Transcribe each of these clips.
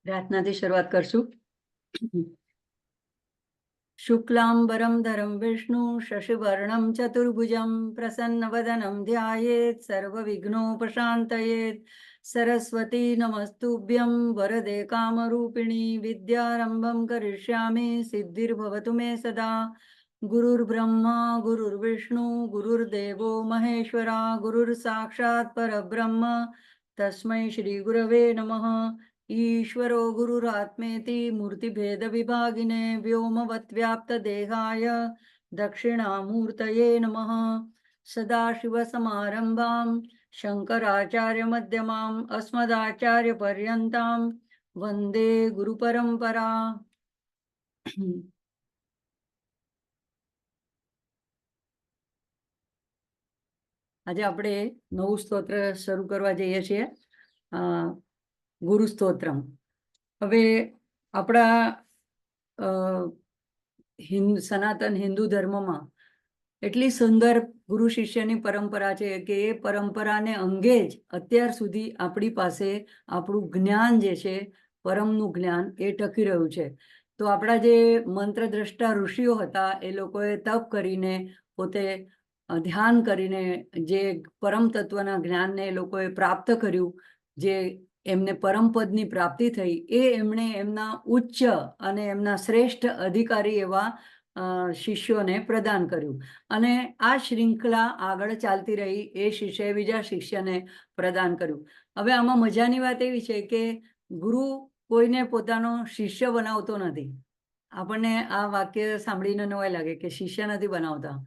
પ્રાર્થનાથી શરૂઆત કરશું. શુક્લાંબરમ ધરમ વિષ્ણુ શશિવર્ણમ ચતુર્ભુજમ પ્રસન્નવદનમ ધ્યાયેત સર્વવિઘ્નોપશાંતયેત. સરસ્વતી નમસ્તુભ્યં વરદે કામરૂપિણી વિદ્યારંભમ કરિષ્યામિ સિદ્ધિર્ભવતુ મે સદા. ગુરુર્બ્રહ્મા ગુરુર્વિષ્ણુ ગુરુર્દેવો મહેશ્વરા ગુરુર સાક્ષાત પરબ્રહ્મ તસ્મૈ શ્રી ગુરવે નમઃ. ईश्वरो गुरुरात्मेति मूर्तिभेदविभागिने व्योमवद्व्याप्तदेहाय दक्षिणामूर्तये नमः. सदाशिवसमारम्भां शङ्कराचार्यमध्यमाम् अस्मदाचार्यपर्यन्तां वन्दे गुरुपरम्परा. આજે આપણે નવું સ્તોત્ર શરૂ કરવા જઈએ છીએ, ગુરુ સ્તોત્રમ. હવે આપણા સનાતન હિન્દુ ધર્મમાં એટલી સુંદર ગુરુ શિષ્યની પરંપરા છે કે એ પરંપરાને અંગે જ અત્યાર સુધી આપણી પાસે આપણું જ્ઞાન જે છે, પરમનું જ્ઞાન, એ ટકી રહ્યું છે. તો આપણા જે મંત્ર દ્રષ્ટા ઋષિઓ હતા એ લોકોએ તપ કરીને, પોતે ધ્યાન કરીને જે પરમ તત્વના જ્ઞાનને એ લોકોએ પ્રાપ્ત કર્યું, જે એમને પરમપદની પ્રાપ્તિ થઈ, એ એમણે એમના ઉચ્ચ અને એમના શ્રેષ્ઠ અધિકારી એવા શિષ્યોને પ્રદાન કર્યું. અને આ શૃંખલા આગળ ચાલતી રહી. એ શિષ્યએ બીજા શિષ્યને પ્રદાન કર્યું. હવે આમાં મજાની વાત એવી છે કે ગુરુ કોઈને પોતાનો શિષ્ય બનાવતો નથી. આપણને આ વાક્ય સાંભળીને નવાઈ લાગે કે શિષ્ય નથી બનાવતા.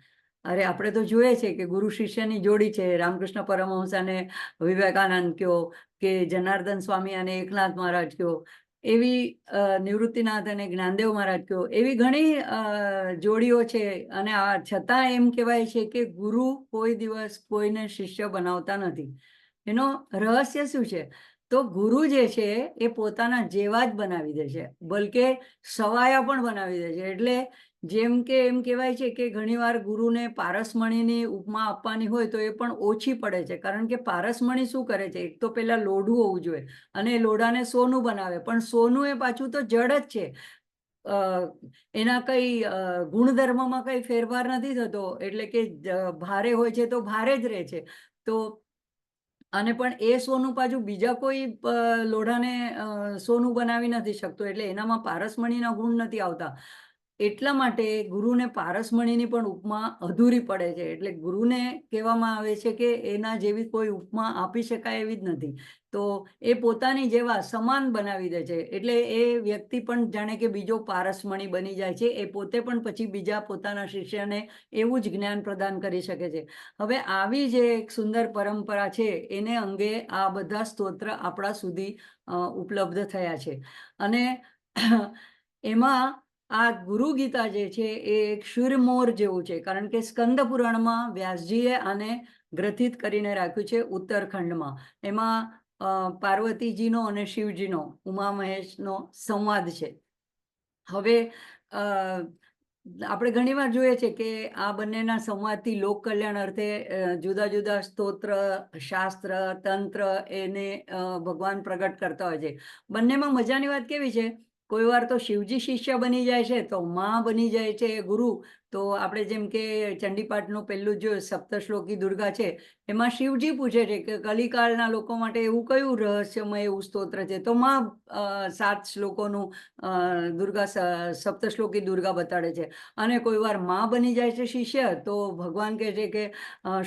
અરે આપણે તો જોઈએ છે કે ગુરુ શિષ્યની જોડી છે. રામકૃષ્ણ પરમહંસ અને વિવેકાનંદ કયો, કે જનાર્દન સ્વામી અને એકનાથ મહારાજ કયો, એવી નિવૃત્તિનાથ અને જ્ઞાનદેવ મહારાજ કયો, એવી ઘણી જોડીઓ છે. અને છતાં એમ કહેવાય છે કે ગુરુ કોઈ દિવસ કોઈને શિષ્ય બનાવતા નથી. એનો રહસ્ય શું છે? તો ગુરુ જે છે એ પોતાના જેવા જ બનાવી દે છે, બલકે સવાયા પણ બનાવી દે છે. એટલે જેમ કે એમ કહેવાય છે કે ઘણીવાર ગુરુને પારસમણીની ઉપમા આપવાની હોય તો એ પણ ઓછી પડે છે. કારણ કે પારસમણી શું કરે છે? એક તો પહેલા લોઢું હોવું જોઈએ, અને એ લોઢાને સોનું બનાવે. પણ સોનું એ પાછું તો જડ જ છે, એના કઈ ગુણધર્મમાં કઈ ફેરફાર નથી થતો. એટલે કે ભારે હોય છે તો ભારે જ રહે છે. તો અને પણ એ સોનું પાછું બીજા કોઈ લોઢાને સોનું બનાવી નથી શકતો. એટલે એનામાં પારસમણીના ગુણ નથી આવતા. એટલા માટે ગુરુને પારસમણીની પણ ઉપમા અધૂરી પડે છે. એટલે ગુરુને કહેવામાં આવે છે કે એના જેવી કોઈ ઉપમા આપી શકાય એવી જ નથી. તો એ પોતાની જેવા સમાન બનાવી દે છે. એટલે એ વ્યક્તિ પણ જાણે કે બીજો પારસમણી બની જાય છે. એ પોતે પણ પછી બીજા પોતાના શિષ્યને એવું જ જ્ઞાન પ્રદાન કરી શકે છે. હવે આવી જે એક સુંદર પરંપરા છે, એને અંગે આ બધા સ્તોત્ર આપણા સુધી ઉપલબ્ધ થયા છે. અને એમાં આ ગુરુ ગીતા જે છે એ એક શૂરમોર જેવું છે. કારણ કે સ્કંદ પુરાણમાં વ્યાસજીએ આને ગ્રથિત કરીને રાખ્યું છે ઉત્તરખંડમાં. એમાં પાર્વતીજીનો અને શિવજીનો, ઉમા મહેશનો સંવાદ છે. હવે આપણે ઘણીવાર જોઈએ છે કે આ બંનેના સંવાદથી લોક કલ્યાણ અર્થે જુદા જુદા સ્તોત્ર, શાસ્ત્ર, તંત્ર એને ભગવાન પ્રગટ કરતા હોય છે. બંનેમાં મજાની વાત કેવી છે? કોઈ વાર તો શિવજી શિષ્ય બની જાય છે, તો માં બની જાય છે ગુરુ. તો આપણે જેમ કે ચંડીપાઠનું પહેલું જો સપ્તશ્લોકી દુર્ગા છે, એમાં શિવજી પૂછે છે કે કલિકાળના લોકો માટે એવું કયું રહસ્યમય એવું સ્તોત્ર છે? તો માં 7 શ્લોકોનું દુર્ગા સપ્તશ્લોકી દુર્ગા બતાડે છે. અને કોઈ વાર માં બની જાય છે શિષ્ય, તો ભગવાન કહે છે કે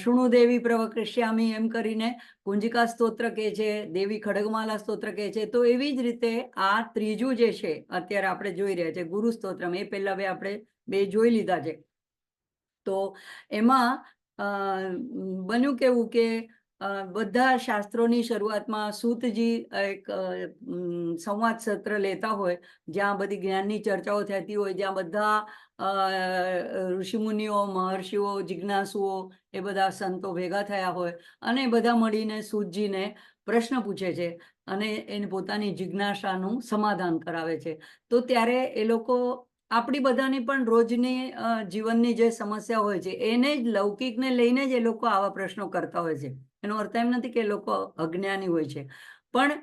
શૃણુ દેવી પ્રવક્ષ્યામી એમ કરીને કુંજિકા સ્તોત્ર કહે છે, દેવી ખડગમાલા સ્તોત્ર કહે છે. તો એવી જ રીતે આ ત્રીજું જે છે અત્યારે આપણે જોઈ રહ્યા છે ગુરુ સ્તોત્રમ, એ પહેલા આપણે બે જોઈ લીધા છે. તો એમાં બન્યું કેવું કે બધા શાસ્ત્રોની શરૂઆતમાં સૂતજી એક સંવાદ સત્ર લેતા હોય, જ્યાં બધી જ્ઞાનની ચર્ચાઓ થતી હોય, જ્યાં બધા ઋષિમુનિઓ, મહર્ષિઓ, જિજ્ઞાસુઓ, એ બધા સંતો ભેગા થયા હોય, અને બધા મળીને સૂતજીને પ્રશ્ન પૂછે છે અને એને પોતાની જિજ્ઞાસાનું સમાધાન કરાવે છે. તો ત્યારે એ લોકો આપણી બધાની પણ રોજની જીવનની જે સમસ્યા હોય છે એને જ લૌકિકને લઈને જ એ લોકો આવા પ્રશ્નો કરતા હોય છે. એનો અર્થ એમ નથી કે લોકો અજ્ઞાની હોય છે, પણ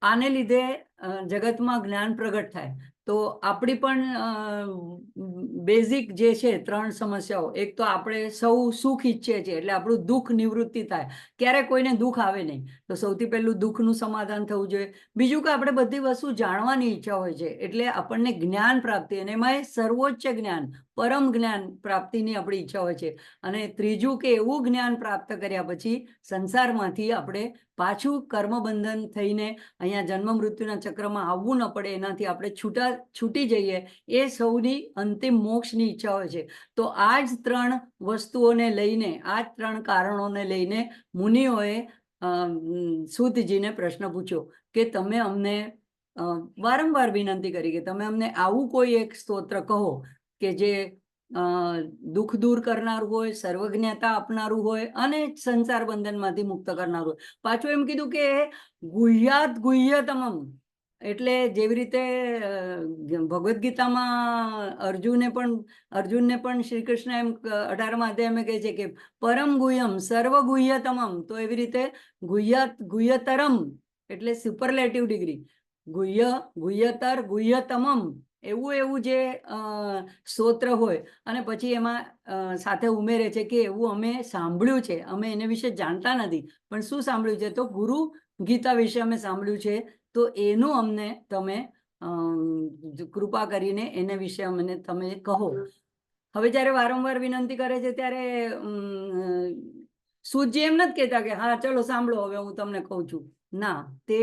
આને લીધે જગતમાં જ્ઞાન પ્રગટ થાય. તો આપણી પણ બેઝિક જે છે 3 સમસ્યાઓ, એક તો આપણે સૌ સુખ ઈચ્છીએ છીએ એટલે આપણું દુઃખ નિવૃત્તિ થાય, ક્યારે કોઈને દુઃખ આવે નહીં, તો સૌથી પહેલું દુઃખનું સમાધાન થવું જોઈએ. બીજું કે આપણે બધી વસ્તુ જાણવાની ઈચ્છા હોય છે એટલે આપણને જ્ઞાન પ્રાપ્તિ, અને એમાં સર્વોચ્ચ જ્ઞાન પરમ જ્ઞાન પ્રાપ્તિની આપણી ઈચ્છા હોય છે. અને ત્રીજું કે એવું જ્ઞાન પ્રાપ્ત કર્યા પછી સંસારમાંથી આપણે પાછું કર્મબંધન થઈને અહીંયા જન્મ મૃત્યુના ચક્રમાં આવવું ન પડે, એનાથી આપણે છૂટી જઈએ, એ સૌની અંતિમ મોક્ષની ઈચ્છા હોય છે. તો આ જ 3 વસ્તુઓને લઈને, આ જ 3 કારણોને લઈને મુનિઓએ સૂતજીને પ્રશ્ન પૂછ્યો કે તમે અમને વારંવાર વિનંતી કરી કે તમે અમને આવું કોઈ એક સ્તોત્ર કહો કે જે દુઃખ દૂર કરનારું હોય, સર્વજ્ઞતા આપનારું હોય અને સંસાર બંધનમાંથી મુક્ત કરનારું હોય. પાછું એમ કીધું કે ગુહ્યાત ગુહ્યતમમ, એટલે જેવી રીતે ભગવદ્ ગીતામાં અર્જુનને પણ શ્રી કૃષ્ણ એમ 18મા અધ્યાયમાં કહે છે કે પરમ ગુહ્યમ સર્વ ગુહ્યતમમ, તો એવી રીતે ગુહ્યાત ગુહ્યતરમ એટલે સુપરલેટિવ ડિગ્રી, ગુહ્યતર ગુહ્યતમમ, એવું જે સ્તોત્ર હોય. અને પછી એમાં સાથે ઉમેરે છે કે એવું અમે સાંભળ્યું છે, અમે એને વિશે જાણતા નથી, પણ શું સાંભળ્યું છે, તો ગુરુ ગીતા વિશે અમે સાંભળ્યું છે, તો એનું અમને તમે કૃપા કરીને એને વિશે અમને તમે કહો. હવે જ્યારે વારંવાર વિનંતી કરે છે ત્યારે સૂતજી એમ નથી કહેતા કે હા ચલો સાંભળો હવે હું તમને કહું છું. ના, તે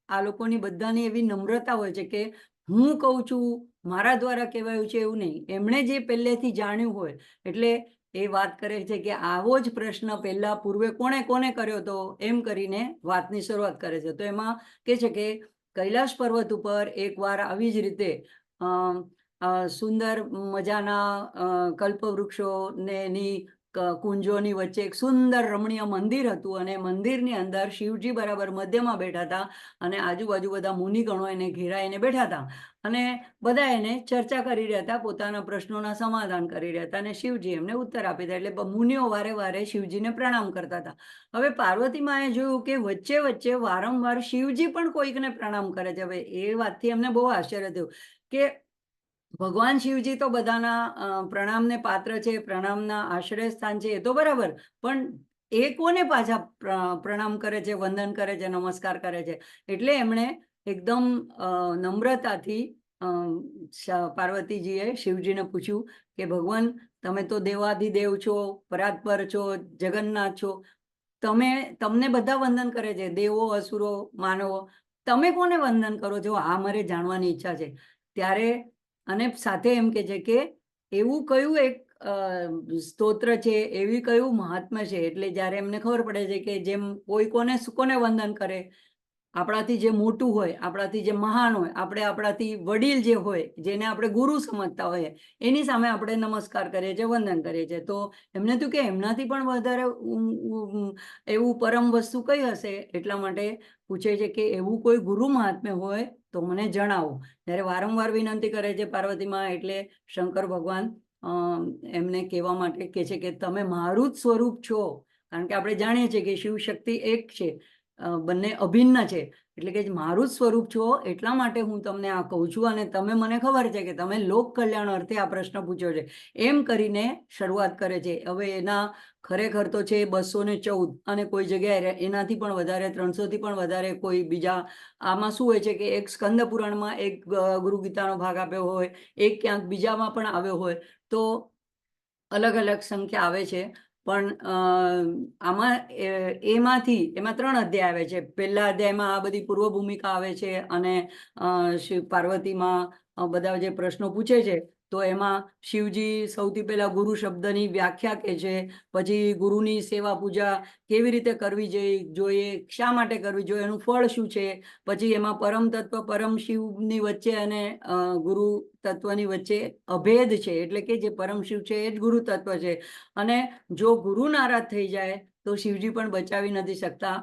આ લોકોની બધાની એવી નમ્રતા હોય છે કે હું કહું છું, મારા દ્વારા કહેવાયું છે એવું નહીં, એમણે જે પહેલેથી જાણ્યું હોય. એટલે એ વાત કરે છે કે આવો જ પ્રશ્ન પહેલા પૂર્વે કોણે કોને કર્યો હતો, એમ કરીને વાતની શરૂઆત કરે છે. તો એમાં કહે છે કે કૈલાશ પર્વત ઉપર એકવાર આવી જ રીતે સુંદર મજાના કલ્પવૃક્ષો ને એની કુંજોની વચ્ચે એક સુંદર રમણીય મંદિર હતું, અને મંદિરની અંદર શિવજી બરાબર મધ્યમાં બેઠા હતા, અને આજુબાજુ બધા મુનિગણો એને ઘેરાઈને બેઠા હતા, અને બધા એને ચર્ચા કરી રહ્યા હતા, પોતાના પ્રશ્નોના સમાધાન કરી રહ્યા હતા, અને શિવજી એમને ઉત્તર આપી હતા. એટલે મુનિઓ વારે વારે શિવજીને પ્રણામ કરતા હતા. હવે પાર્વતી માએ જોયું કે વચ્ચે વચ્ચે વારંવાર શિવજી પણ કોઈકને પ્રણામ કરે છે. હવે એ વાતથી એમને બહુ આશ્ચર્ય થયું કે ભગવાન શિવજી તો બધાના પ્રણામને પાત્ર છે, પ્રણામના આશ્રય સ્થાન છે, એ તો બરાબર, પણ એ કોને પાછા પ્રણામ કરે છે, વંદન કરે છે, નમસ્કાર કરે છે? એટલે એમણે એકદમ નમ્રતાથી પાર્વતીજીએ શિવજીને પૂછ્યું કે ભગવાન તમે તો દેવાધિદેવ છો, પરાત્પર છો, જગન્નાથ છો, તમને બધા વંદન કરે છે, દેવો, અસુરો, માનવો, તમે કોને વંદન કરો છો? આ મારે જાણવાની ઈચ્છા છે. ત્યારે અને સાથે એમ કે છે કે એવું કયું એક સ્તોત્ર છે, એવી કયું મહાત્મ્ય છે. એટલે જ્યારે એમને ખબર પડે છે કે જેમ કોઈ કોને વંદન કરે, આપણાથી જે મોટું હોય, આપણાથી જે મહાન હોય, આપણાથી વડીલ જે હોય, જેને આપણે ગુરુ સમજતા હોઈએ, એની સામે આપણે નમસ્કાર કરીએ છીએ, વંદન કરીએ છીએ. તો એમને થયું કે એમનાથી પણ વધારે એવું પરમ વસ્તુ કઈ હશે, એટલા માટે પૂછે છે કે એવું કોઈ ગુરુ મહાત્મ્ય હોય તો મને જણાવો. જ્યારે વારંવાર વિનંતી કરે છે પાર્વતીમાં, એટલે શંકર ભગવાન એમને કહેવા માટે કહે છે કે તમે મારું જ સ્વરૂપ છો, કારણ કે આપણે જાણીએ છીએ કે શિવ શક્તિ એક છે, બંને અભિન્ન છે. એટલે કે મારું જ સ્વરૂપ છો, એટલા માટે હું તમને આ કહું છું, અને તમે મને ખબર છે કે તમે લોક કલ્યાણ અર્થે આ પ્રશ્ન પૂછ્યો છે, એમ કરીને શરૂઆત કરે છે. હવે એના ખરેખર તો છે 214, અને કોઈ જગ્યાએ એનાથી પણ વધારે, 300થી પણ વધારે કોઈ બીજા. આમાં શું હોય છે કે એક સ્કંદ પુરાણમાં એક ગુરુ ગીતાનો ભાગ આપ્યો હોય, એક ક્યાંક બીજામાં પણ આવ્યો હોય, તો અલગ અલગ સંખ્યા આવે છે. પણ એમાં 3 અધ્યાય આવે છે. પહેલા અધ્યાયમાં આ બધી પૂર્વ ભૂમિકા આવે છે, અને શિવ પાર્વતીમાં બધા જે પ્રશ્નો પૂછે છે, તો એમાં શિવજી સૌથી પહેલા ગુરુ શબ્દની વ્યાખ્યા કહે છે, પછી ગુરુની સેવા પૂજા કેવી રીતે કરવી જોઈએ, શા માટે કરવી જોઈએ, એનું ફળ શું છે, પછી એમાં પરમ તત્વ પરમ શિવની વચ્ચે અને ગુરુ તત્વની વચ્ચે અભેદ છે, એટલે કે જે પરમ શિવ છે એ જ ગુરુ તત્વ છે, અને જો ગુરુ નારાજ થઈ જાય તો શિવજી પણ બચાવી નથી શકતા.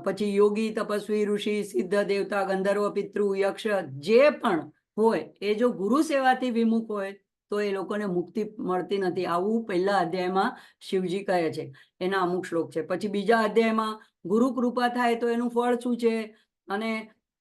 પછી યોગી, તપસ્વી, ઋષિ, સિદ્ધ, દેવતા, ગંધર્વ, પિતૃ, યક્ષ જે પણ હોય, એ જો ગુરુ સેવાથી વિમુખ હોય તો એ લોકોને મુક્તિ મળતી નથી. આવું પહેલા અધ્યાયમાં શિવજી કહે છે, એના અમુક શ્લોક છે. પછી બીજા અધ્યાયમાં ગુરુ કૃપા થાય તો એનું ફળ શું છે, અને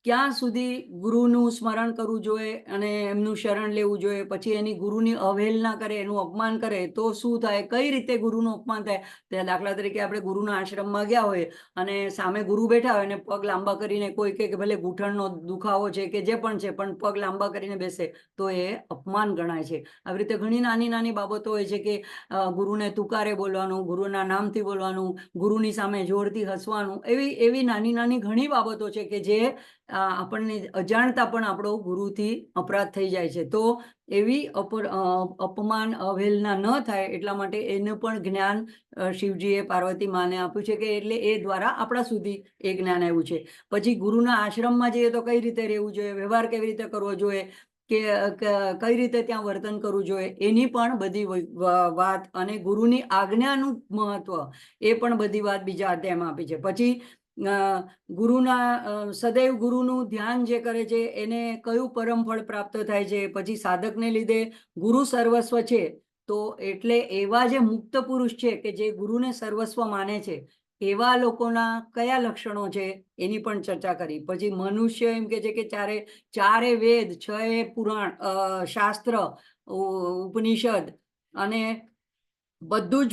ક્યાં સુધી ગુરુનું સ્મરણ કરવું જોઈએ અને એમનું શરણ લેવું જોઈએ, પછી એની ગુરુની અવહેલના કરે, એનું અપમાન કરે તો શું થાય, કઈ રીતે ગુરુનું અપમાન થાય. તે દાખલા તરીકે આપણે ગુરુના આશ્રમમાં ગયા હોય અને સામે ગુરુ બેઠા હોય અને પગ લાંબા કરીને કોઈ કે ભલે ગૂંઠણનો દુખાવો છે કે જે પણ છે, પણ પગ લાંબા કરીને બેસે તો એ અપમાન ગણાય છે. આવી રીતે ઘણી નાની નાની બાબતો હોય છે કે ગુરુને તુકારે બોલવાનું, ગુરુના નામથી બોલવાનું, ગુરુની સામે જોરથી હસવાનું, એવી એવી નાની નાની ઘણી બાબતો છે કે જે આપણને અજાણતા પણ આપણો ગુરુથી અપરાધ થઈ જાય છે. તો એવી અપમાન અવહેલના ન થાય એટલા માટે એનું પણ જ્ઞાન શિવજીએ પાર્વતી માને આપ્યું છે કે એટલે એ દ્વારા આપણા સુધી એ જ્ઞાન આવ્યું છે. પછી ગુરુના આશ્રમમાં જઈએ તો કઈ રીતે રહેવું જોઈએ, વ્યવહાર કેવી રીતે કરવો જોઈએ, કે કઈ રીતે ત્યાં વર્તન કરવું જોઈએ, એની પણ બધી વાત અને ગુરુની આજ્ઞાનું મહત્વ એ પણ બધી વાત બીજા અધ્યાયમાં આપી છે. પછી ગુરુના સદૈવ ગુરુનું ધ્યાન જે કરે છે એને કયું પરમ ફળ પ્રાપ્ત થાય છે. પછી સાધકને લીધે ગુરુ સર્વસ્વ છે, તો એટલે એવા જે મુક્ત પુરુષ છે કે જે ગુરુને સર્વસ્વ માને છે એવા લોકોના કયા લક્ષણો છે એની પણ ચર્ચા કરી. પછી મનુષ્ય એમ કે છે કે ચારે વેદ, 6 પુરાણ, શાસ્ત્ર, ઉપનિષદ અને બધું જ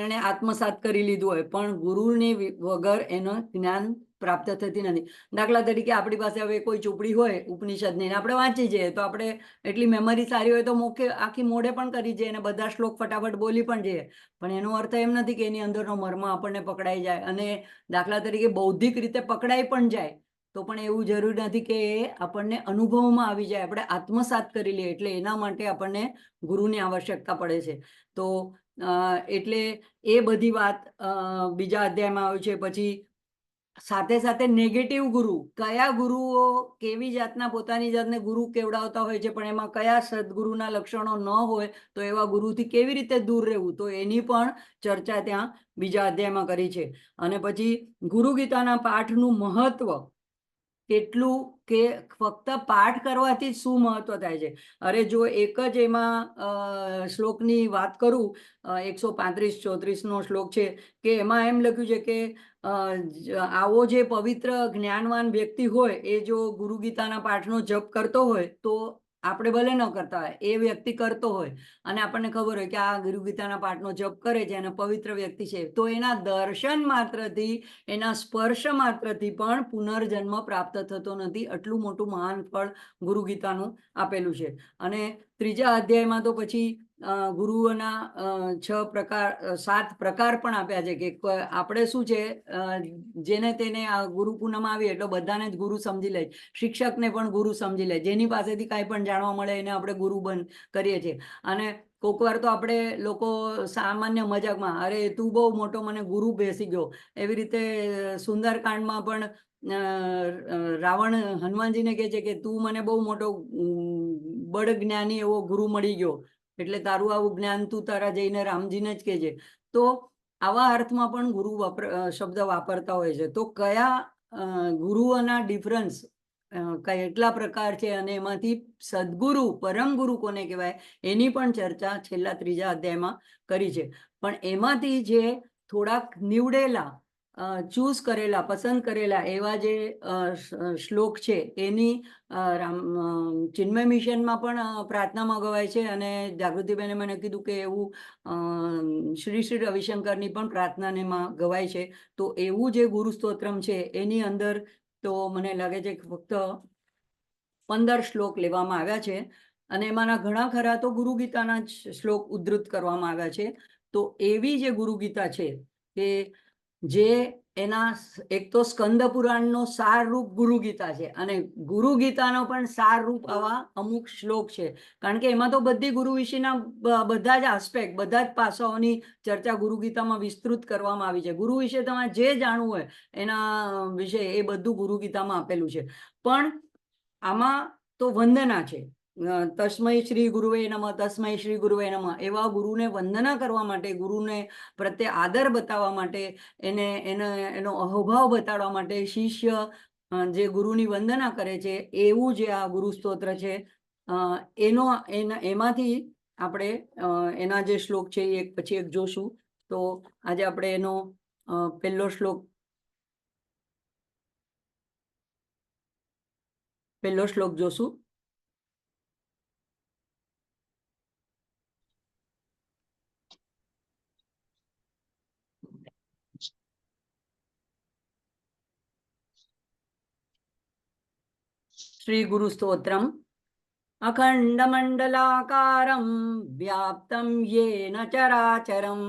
એને આત્મસાત કરી લીધું હોય પણ ગુરુની વગર એનું જ્ઞાન પ્રાપ્ત થતી નથી. દાખલા તરીકે આપણી પાસે હવે કોઈ ચોપડી હોય ઉપનિષદની, આપણે વાંચી જઈએ તો આપણે એટલી મેમરી સારી હોય તો આખી મોઢે પણ કરી જઈએ અને બધા શ્લોક ફટાફટ બોલી પણ જઈએ, પણ એનો અર્થ એમ નથી કે એની અંદરનો મર્મ આપણને પકડાઈ જાય. અને દાખલા તરીકે બૌદ્ધિક રીતે પકડાઈ પણ જાય તો પણ એવું જરૂરી નથી કે એ આપણને અનુભવમાં આવી જાય, આપણે આત્મસાત કરી લઈએ. એટલે એના માટે આપણને ગુરુની આવશ્યકતા પડે છે. તો એટલે એ બધી વાત બીજા અધ્યાયમાં આવ્યું છે. પછી સાથે સાથે નેગેટિવ ગુરુ, કયા ગુરુઓ કેવી જાતના પોતાની જાતને ગુરુ કેવડાવતા હોય છે પણ એમાં કયા સદગુરુના લક્ષણો ન હોય તો એવા ગુરુથી કેવી રીતે દૂર રહેવું, તો એની પણ ચર્ચા ત્યાં બીજા અધ્યાયમાં કરી છે. અને પછી ગુરુ ગીતાના પાઠનું મહત્વ કેટલું, કે ફક્ત પાઠ કરવાથી શું મહત્વ થાય છે. અરે જો એક જ એમાં શ્લોકની વાત કરું, 135-34 શ્લોક છે કે એમાં એમ લખ્યું છે કે આવો જે પવિત્ર જ્ઞાનવાન વ્યક્તિ હોય એ જો ગુરુ ગીતાના પાઠનો જપ કરતો હોય તો આપણે ભલે ન કરતા હોય, એ વ્યક્તિ કરતો હોય અને આપણને ખબર હોય કે આ ગુરુ ગીતાના પાઠનો જપ કરે છે અને પવિત્ર વ્યક્તિ છે, તો એના દર્શન માત્રથી, એના સ્પર્શ માત્રથી પણ પુનર્જન્મ પ્રાપ્ત થતો નથી. આટલું મોટું મહાન ફળ ગુરુ ગીતાનું આપેલું છે. અને ત્રીજા અધ્યાયમાં તો પછી ગુરુઓના 7 પ્રકાર પણ આપ્યા છે કે આપણે શું છે, જેને તેને ગુરુ પૂનમ આવી એટલે બધાને જ ગુરુ સમજી લે, શિક્ષકને પણ ગુરુ સમજી લે, જેની પાસેથી કાંઈ પણ જાણવા મળે એને આપણે ગુરુ કરીએ છીએ. અને કોઈક વાર તો આપણે લોકો સામાન્ય મજાકમાં, અરે તું બહુ મોટો મને ગુરુ બેસી ગયો, એવી રીતે સુંદરકાંડમાં પણ રાવણ હનુમાનજીને કહે છે કે તું મને બહુ મોટો બળ જ્ઞાની એવો ગુરુ મળી ગયો, એટલે તારું આવું જ્ઞાન તું તારા જઈને રામજીને જ કહેજે. તો આવા અર્થમાં પણ ગુરુ શબ્દ વાપરતા હોય છે. તો કયા ગુરુઓના ડિફરન્સ કેટલા પ્રકાર છે અને એમાંથી સદગુરુ, પરમ ગુરુ કોને કહેવાય એની પણ ચર્ચા છેલ્લા ત્રીજા અધ્યાયમાં કરી છે. પણ એમાંથી જે થોડાક નીવડેલા, ચૂઝ કરેલા, પસંદ કરેલા એવા જે શ્લોક છે એની ચિન્મય મિશનમાં પણ પ્રાર્થનામાં ગવાય છે. અને જાગૃતિબેને મને કીધું કે એવું શ્રી શ્રી રવિશંકરની પણ પ્રાર્થનામાં ગવાય છે. તો એવું જે ગુરુ સ્તોત્રમ છે એની અંદર તો મને લાગે છે કે ફક્ત 15 શ્લોક લેવામાં આવ્યા છે અને એમાંના ઘણા ખરા તો ગુરુ ગીતાના જ શ્લોક ઉદ્ધૃત કરવામાં આવ્યા છે. તો એવી જે ગુરુ ગીતા છે કે જે એના એક તો સ્કંદ પુરાણનો સારરૂપ ગુરુ ગીતા છે અને ગુરુ ગીતાનો પણ સારરૂપ આવા અમુક શ્લોક છે. કારણ કે એમાં તો બધી ગુરુ વિશેના બધા જ આસ્પેક્ટ, બધા જ પાસાઓની ચર્ચા ગુરુ ગીતામાં વિસ્તૃત કરવામાં આવી છે. ગુરુ વિશે તમારે જે જાણવું હોય એના વિશે એ બધું ગુરુ ગીતામાં આપેલું છે. પણ આમાં તો વંદના છે, તસ્મૈ શ્રી ગુરુવે નમઃ, તસ્મૈ શ્રી ગુરુવે નમઃ, એવા ગુરુને વંદના કરવા માટે, ગુરુને પ્રત્યે આદર બતાવવા માટે, એનો અહોભાવ બતાડવા માટે શિષ્ય જે ગુરુની વંદના કરે છે એવું જે આ ગુરુ સ્તોત્ર છે એમાંથી આપણે એના જે શ્લોક છે એ એક પછી એક જોશું. તો આજે આપણે એનો પહેલો શ્લોક પહેલો શ્લોક જોશું. શ્રી ગુરુ સ્તોત્રમ. અખંડમંડલાકારમ વ્યાપ્તમ યેન ચરાચરમ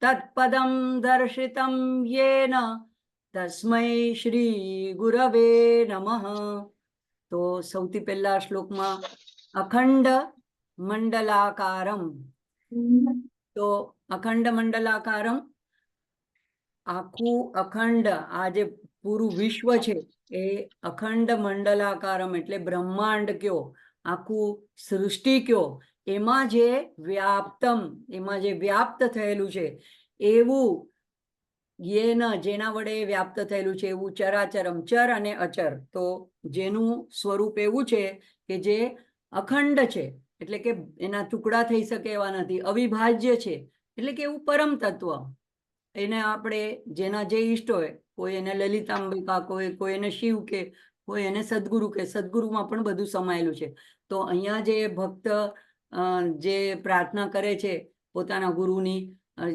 તત્પદમ દર્શિતમ યેન તસ્મૈ શ્રી ગુરવે નમઃ. તો સૌથી પહેલા શ્લોકમાં અખંડ મંડલાકારમ. તો અખંડ મંડલાકારમ, આખું અખંડ, આ જે પૂરું વિશ્વ છે એ અખંડ મંડલાકારમ એટલે બ્રહ્માંડ કયો, આખું સૃષ્ટિ કયો, એમાં જે વ્યાપ્તમ, એમાં જે વ્યાપ્ત થયેલું છે એવું, જેના વડે વ્યાપ્ત થયેલું છે એવું ચરાચરમ, ચર અને અચર. તો જેનું સ્વરૂપ એવું છે કે જે અખંડ છે, એટલે કે એના ટુકડા થઈ શકે એવા નથી, અવિભાજ્ય છે, એટલે કે એવું પરમ તત્વ. એને આપણે જેના જે ઈષ્ટ હોય, કોઈ એને લલિતાંબિકા, કોઈ એને શિવ કે, કોઈ એને સદગુરુ કે, સદગુરુમાં પણ બધું સમાયેલું છે. તો અહીંયા જે ભક્ત જે પ્રાર્થના કરે છે પોતાના ગુરુની,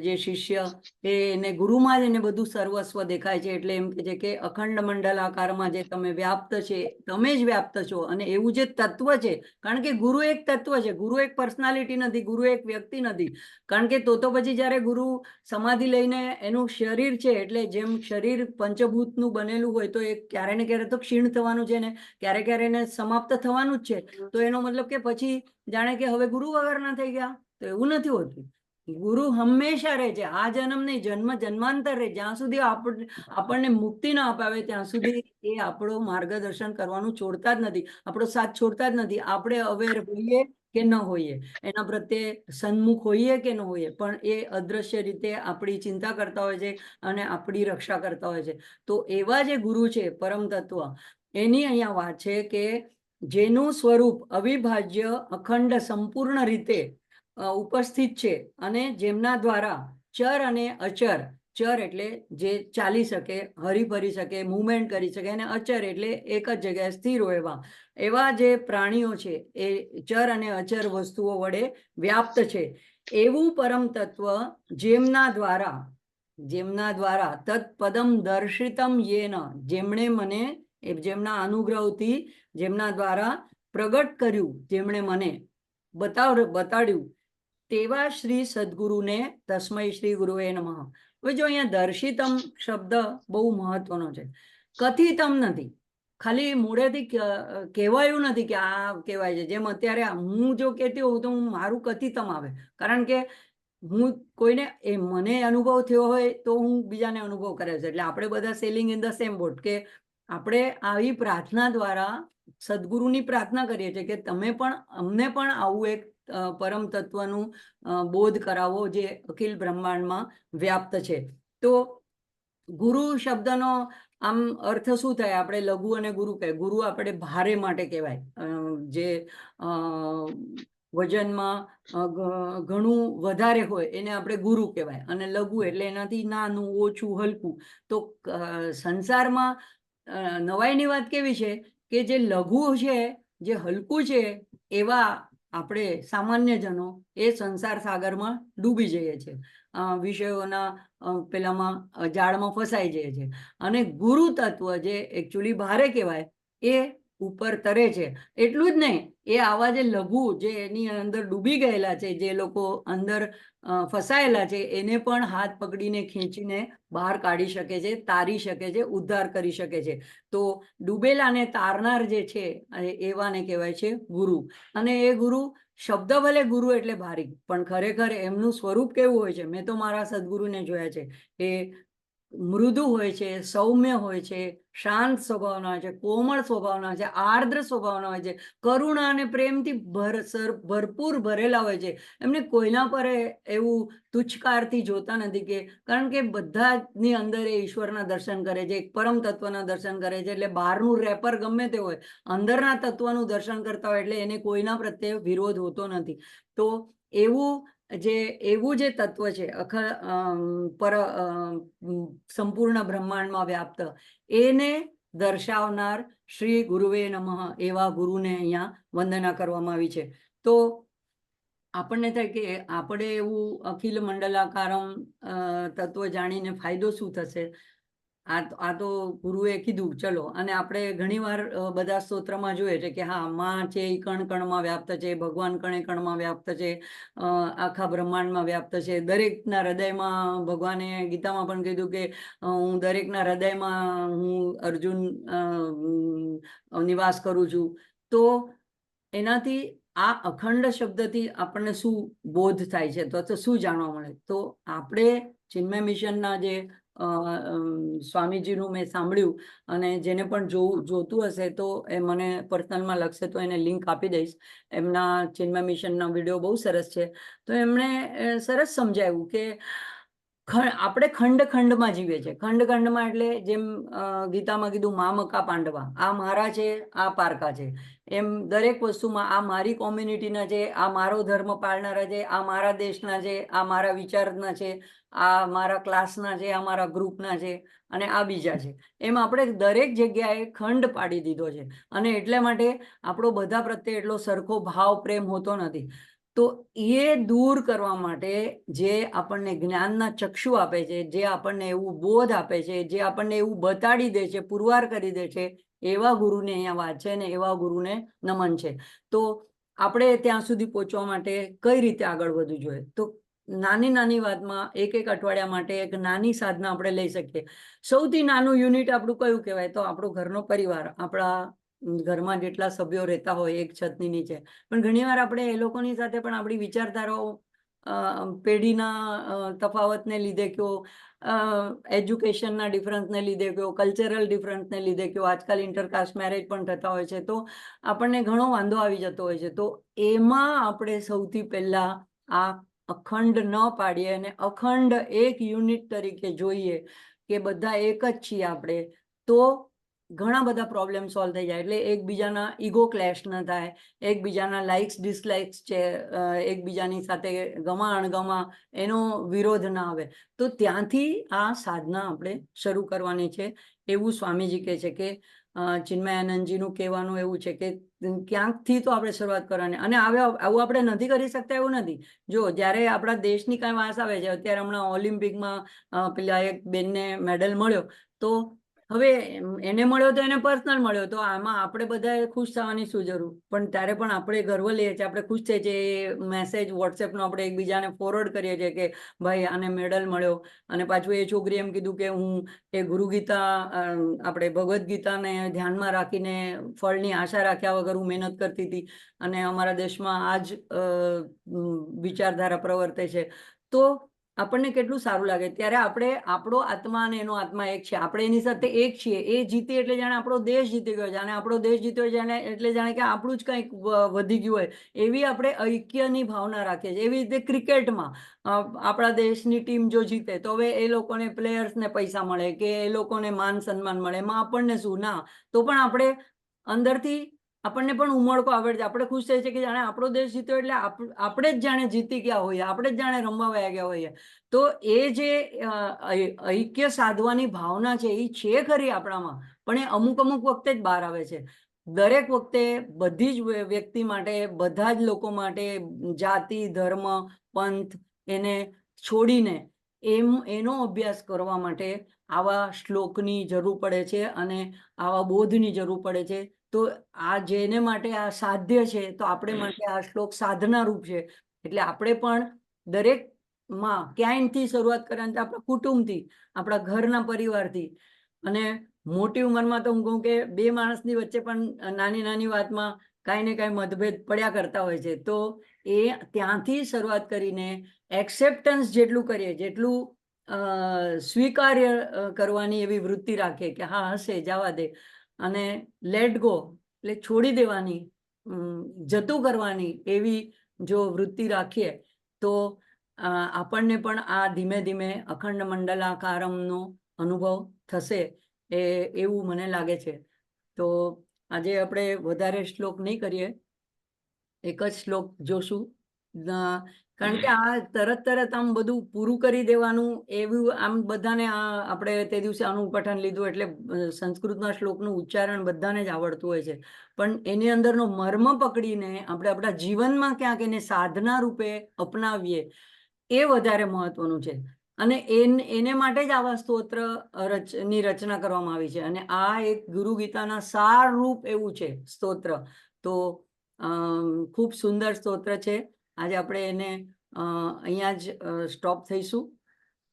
જે શિષ્ય, એને ગુરુમાં જ એને બધું સર્વસ્વ દેખાય છે. એટલે એમ કે છે કે અખંડ મંડલાકારમાં જે તમે વ્યાપ્ત છે, તમે જ વ્યાપ્ત છો. અને એવું જે તત્વ છે, કારણ કે ગુરુ એક તત્વ છે, ગુરુ એક પર્સનાલિટી નથી, ગુરુ એક વ્યક્તિ નથી. કારણ કે તો પછી જ્યારે ગુરુ સમાધિ લઈને એનું શરીર છે, એટલે જેમ શરીર પંચભૂતનું બનેલું હોય તો એ ક્યારે ને ક્યારે તો ક્ષીણ થવાનું છે ને, ક્યારે ક્યારે એને સમાપ્ત થવાનું જ છે. તો એનો મતલબ કે પછી જાણે કે હવે ગુરુ વગરના થઈ ગયા, તો એવું નથી હોતું. ગુરુ હંમેશા રહે છે, આ જન્મ નહીં, જન્મ જન્માંતર રહે. જ્યાં સુધી આપણને મુક્તિ ના અપાવે ત્યાં સુધી એ આપણો માર્ગદર્શન કરવાનું છોડતા જ નથી, આપણો સાથ છોડતા જ નથી. આપણે અવેર હોઈએ કે ન હોઈએ, એના પ્રત્યે સન્મુખ હોઈએ કે ન હોઈએ, પણ એ અદ્રશ્ય રીતે આપણી ચિંતા કરતા હોય છે અને આપણી રક્ષા કરતા હોય છે. તો એવા જે ગુરુ છે પરમ તત્વ, એની અહીંયા વાત છે કે જેનું સ્વરૂપ અવિભાજ્ય, અખંડ, સંપૂર્ણ રીતે ઉપસ્થિત છે, અને જેમના દ્વારા ચર અને અચર, ચર એટલે જે ચાલી શકે, હરી ફરી શકે, મૂવમેન્ટ કરી શકે, અને અચર એટલે એક જ જગ્યાએ સ્થિર હોય એવા જે પ્રાણીઓ છે એ ચર અને અચર વસ્તુઓ વડે વ્યાપ્ત છે. એવું પરમ તત્વ જેમના દ્વારા તત્પદમ દર્શિતમ યેન, જેમણે મને, જેમના અનુગ્રહથી, જેમના દ્વારા પ્રગટ કર્યું, જેમણે મને બતાડ્યું, તેવા શ્રી સદગુરુને તસ્મૈ શ્રી ગુરુવે નમઃ. હવે જો અહીંયા દર્શિતમ શબ્દ બહુ મહત્વનો છે, કથિતમ નથી, ખાલી મોઢેથી કહેવાયું નથી કે આ કહેવાય છે. જેમ અત્યારે હું જો કહેતી હોઉં તો મારું કથિતમ આવે, કારણ કે હું કોઈને, મને અનુભવ થયો હોય તો હું બીજાને અનુભવ કરે છે. એટલે આપણે બધા sailing in the same boat, કે આપણે આવી પ્રાર્થના દ્વારા સદગુરુની પ્રાર્થના કરીએ છીએ કે તમે પણ અમને પણ આવું એક પરમ તત્વનું બોધ કરાવો જે અખિલ બ્રહ્માંડમાં વ્યાપ્ત છે. તો ગુરુ શબ્દનો આમ અર્થ શું થાય? આપણે લઘુ અને ગુરુ કહે. ગુરુ આપણે ભારે માટે કહેવાય, જે વજનમાં ઘણું વધારે હોય એને આપણે ગુરુ કહેવાય, અને લઘુ એટલે એનાથી નાનું, ઓછું, હલકું. તો સંસારમાં નવાઈની વાત કેવી છે કે જે લઘુ છે, જે હલકું છે, એવા આપણે સામાન્ય જનો એ સંસાર સાગરમાં ડૂબી જઈએ છીએ, વિષયોના પેલામાં જાળમાં ફસાઈ જઈએ છીએ. અને ગુરુ તત્વ જે એકચ્યુઅલી ભારે કહેવાય એ ઉપર તરે છે. એટલું જ નહીં, એ આવા જે લઘુ, જે એની અંદર ડૂબી ગયેલા છે, જે લોકો અંદર ફસાયેલા છે, એને પણ હાથ પકડીને ખેંચીને બહાર કાઢી શકે છે, તારી શકે છે, ઉદ્ધાર કરી શકે છે. તો ડૂબેલાને તારનાર જે છે એવાને કહેવાય છે ગુરુ. અને એ ગુરુ શબ્દ ભલે ગુરુ એટલે ભારી, પણ ખરેખર એમનું સ્વરૂપ કેવું હોય છે? મેં તો મારા સદગુરુને જોયા છે, એ મૃદુ હોય છે, સૌમ્ય હોય છે, શાંત સ્વભાવના હોય છે, કોમળ સ્વભાવના હોય છે, આર્દ્ર સ્વભાવના હોય છે, કરુણા અને પ્રેમથી ભરપૂર ભરેલા હોય છે. એમને કોઈના પર એવું તુચ્છકારથી જોતા નથી, કે કારણ કે બધાની અંદર એ ઈશ્વરના દર્શન કરે છે, એક પરમ તત્વના દર્શન કરે છે. એટલે બહારનું રેપર ગમે તે હોય, અંદરના તત્વનું દર્શન કરતા હોય એટલે એને કોઈના પ્રત્યે વિરોધ હોતો નથી. તો એવું જે તત્વ છે સંપૂર્ણ બ્રહ્માંડમાં વ્યાપ્ત, એને દર્શાવનાર શ્રી ગુરુવે નમઃ એવા ગુરુને અહીંયા વંદના કરવામાં આવી છે. તો આપણને થાય કે આપણે એવું અખિલ મંડલાકારમ તત્વ જાણીને ફાયદો શું થશે? આ તો ગુરુએ કીધું ચલો. અને આપણે ઘણીવાર બધા સ્તોત્રમાં જોઈએ છે કે હા, માં છે એ કણ કણમાં વ્યાપ્ત છે, ભગવાન કણે કણમાં વ્યાપ્ત છે, આખા બ્રહ્માંડમાં વ્યાપ્ત છે. દરેકના હૃદયમાં ભગવાને ગીતામાં પણ કીધું કે હું દરેકના હૃદયમાં હું અર્જુન નિવાસ કરું છું. તો એનાથી આ અખંડ શબ્દથી આપણને શું બોધ થાય છે, તો શું જાણવા મળે? તો આપણે ચિન્મય મિશનના જે સ્વામીજીનું મેં સાંભળ્યું, અને જેને પણ જોતું હશે તો એ મને પર્સનલમાં લખશે તો એને લિંક આપી દઈશ. એમના ચિન્મય મિશનના વિડીયો બહુ સરસ છે. તો એમણે સરસ સમજાવ્યું કે આપણે ખંડ ખંડમાં જીવીએ છીએ. ખંડ ખંડમાં એટલે જેમ ગીતામાં કીધું મામકા પાંડવા, આ મારા છે, આ પારકા છે. એમ દરેક વસ્તુમાં આ મારી કોમ્યુનિટીના છે, આ મારો ધર્મ પાળનારા છે, આ મારા દેશના છે, આ મારા વિચારના છે, આ મારા ક્લાસના છે, આ મારા ગ્રુપના છે, અને આ બીજા છે. એમ આપણે દરેક જગ્યાએ ખંડ પાડી દીધો છે. અને એટલા માટે આપણો બધા પ્રત્યે એટલો સરખો ભાવ પ્રેમ હોતો નથી. તો એ દૂર કરવા માટે જે આપણને જ્ઞાનના ચક્ષુ આપે છે, જે આપણને એવું બોધ આપે છે, જે આપણને એવું બતાડી દે છે, પુરવાર કરી દે છે, એવા ગુરુને અહીંયા વાત છે ને એવા ગુરુને નમન છે. તો આપણે ત્યાં સુધી પહોંચવા માટે કઈ રીતે આગળ વધવું જોઈએ? તો નાની નાની વાતમાં એક અઠવાડિયા માટે એક નાની સાધના આપણે લઈ શકીએ. સૌથી નાનું યુનિટ આપણું કયું કહેવાય? તો આપણો ઘરનો પરિવાર. આપણા ઘરમાં જેટલા સભ્યો રહેતા હોય એક છતની નીચે. પણ ઘણીવાર આપણે એ લોકોની સાથે પણ આપણી વિચારધારાઓ પેઢીના તફાવતને લીધે કયો, એજ્યુકેશનના ડિફરન્સને લીધે કયો, કલ્ચરલ ડિફરન્સને લીધે કયો, આજકાલ ઇન્ટરકાસ્ટ મેરેજ પણ થતા હોય છે. તો આપણને ઘણો વાંધો આવી જતો હોય છે. તો એમાં આપણે સૌથી પહેલા આ અખંડ ન પાડીએ અને અખંડ એક યુનિટ તરીકે જોઈએ કે બધા એક જ છીએ આપણે, તો ઘણા બધા પ્રોબ્લેમ સોલ્વ થઈ જાય. એટલે એકબીજાના ઈગો ક્લેશ ન થાય, એકબીજાના લાઇક્સ ડિસલાઇક્સ છે, એકબીજાની સાથે ગમા અણગમા એનો વિરોધ ના આવે. તો ત્યાંથી આ સાધના આપણે શરૂ કરવાની છે એવું સ્વામીજી કહે છે. કે ચિન્મયાનંદજીનું કહેવાનું એવું છે કે ક્યાંકથી તો આપણે શરૂઆત કરવાની. અને આવું આપણે નથી કરી શકતા એવું નથી. જો જ્યારે આપણા દેશની કાંઈ વાત આવે છે, અત્યારે હમણાં ઓલિમ્પિકમાં પેલા એક બેનને મેડલ મળ્યો, તો હવે એને મળ્યો તો એને પર્સનલ મળ્યો, તો આમાં આપણે બધાએ ખુશ થવાની શું જરૂર? પણ ત્યારે પણ આપણે ગર્વ લઈએ છીએ, આપણે ખુશ થઈએ છીએ. એ મેસેજ વોટ્સએપનો આપણે એકબીજાને ફોરવર્ડ કરીએ છીએ કે ભાઈ આને મેડલ મળ્યો. અને પાછું એ છોકરી એમ કીધું કે હું એ ગુરુ ગીતા, આપણે ભગવદ્ ગીતાને ધ્યાનમાં રાખીને ફળની આશા રાખ્યા વગર હું મહેનત કરતી હતી, અને અમારા દેશમાં આ જ વિચારધારા પ્રવર્તે છે. તો આપણને કેટલું સારું લાગે. ત્યારે આપણે આપણો આત્મા અને એનો આત્મા એક છે, આપણે એની સાથે એક છીએ. એ જીતે એટલે જાણે આપણો દેશ જીતી ગયો, જાણે આપણો દેશ જીત્યો જાણે એટલે જાણે કે આપણું જ કંઈક વધી ગયું હોય, એવી આપણે ઐક્યની ભાવના રાખીએ છીએ. એવી રીતે ક્રિકેટમાં આપણા દેશની ટીમ જો જીતે તો હવે એ લોકોને પ્લેયર્સને પૈસા મળે કે એ લોકોને માન સન્માન મળે, એમાં આપણને શું? ના. તો પણ આપણે અંદરથી આપણને પણ ઉમળકો આવડે છે. આપણે ખુશ થઈએ છીએ કે જાણે આપણો દેશ જીત્યો એટલે આપણે જ જાણે જીતી ગયા હોઈએ, આપણે જ જાણે રમવા વયા ગયા હોઈએ. તો એ જે ઐક્ય સાધવાની ભાવના છે એ છે ખરી આપણામાં, પણ એ અમુક વખતે જ બહાર આવે છે. દરેક વખતે બધી જ વ્યક્તિ માટે, બધા જ લોકો માટે, જાતિ, ધર્મ, પંથ એને છોડીને એનો અભ્યાસ કરવા માટે આવા શ્લોકની જરૂર પડે છે અને આવા બોધની જરૂર પડે છે. તો આ જેને માટે આ સાધ્ય છે, તો આપણે માટે આ શ્લોક સાધના રૂપ છે. એટલે આપણે પણ દરેકમાં ક્યાંયથી શરૂઆત કરવાની, આપણા કુટુંબથી, આપણા ઘરના પરિવારથી. અને મોટી ઉંમરમાં તો હું કહું કે બે માણસની વચ્ચે પણ નાની નાની વાતમાં કાંઈ ને કાંઈ મતભેદ પડ્યા કરતા હોય છે. તો એ ત્યાંથી શરૂઆત કરીને એક્સેપ્ટન્સ જેટલું કરીએ, જેટલું સ્વીકાર્ય કરવાની એવી વૃત્તિ રાખે કે હા હશે, જવા દે, અને લેટ ગો એટલે છોડી દેવાની, જતું કરવાની એવી જો વૃત્તિ રાખીએ તો આપણને પણ આ ધીમે ધીમે અખંડ મંડલાકારમનો અનુભવ થશે એવું મને લાગે છે. તો આજે આપણે વધારે શ્લોક નહીં કરીએ, એક જ શ્લોક જોશું. કારણ કે આ તરત આમ બધું પૂરું કરી દેવાનું એવું આમ બધાને આપણે તે દિવસે આનું પઠન લીધું એટલે સંસ્કૃતના શ્લોકનું ઉચ્ચારણ બધાને જ આવડતું હોય છે, પણ એની અંદરનો મર્મ પકડીને આપણે આપણા જીવનમાં ક્યાંક એને સાધના રૂપે અપનાવીએ એ વધારે મહત્વનું છે. અને એને માટે જ આવા સ્તોત્ર ની રચના કરવામાં આવી છે, અને આ એક ગુરુ ગીતાના સાર રૂપ એવું છે સ્તોત્ર. તો ખૂબ સુંદર સ્તોત્ર છે. આજે આપણે એને અહીંયા જ સ્ટોપ થઈશું.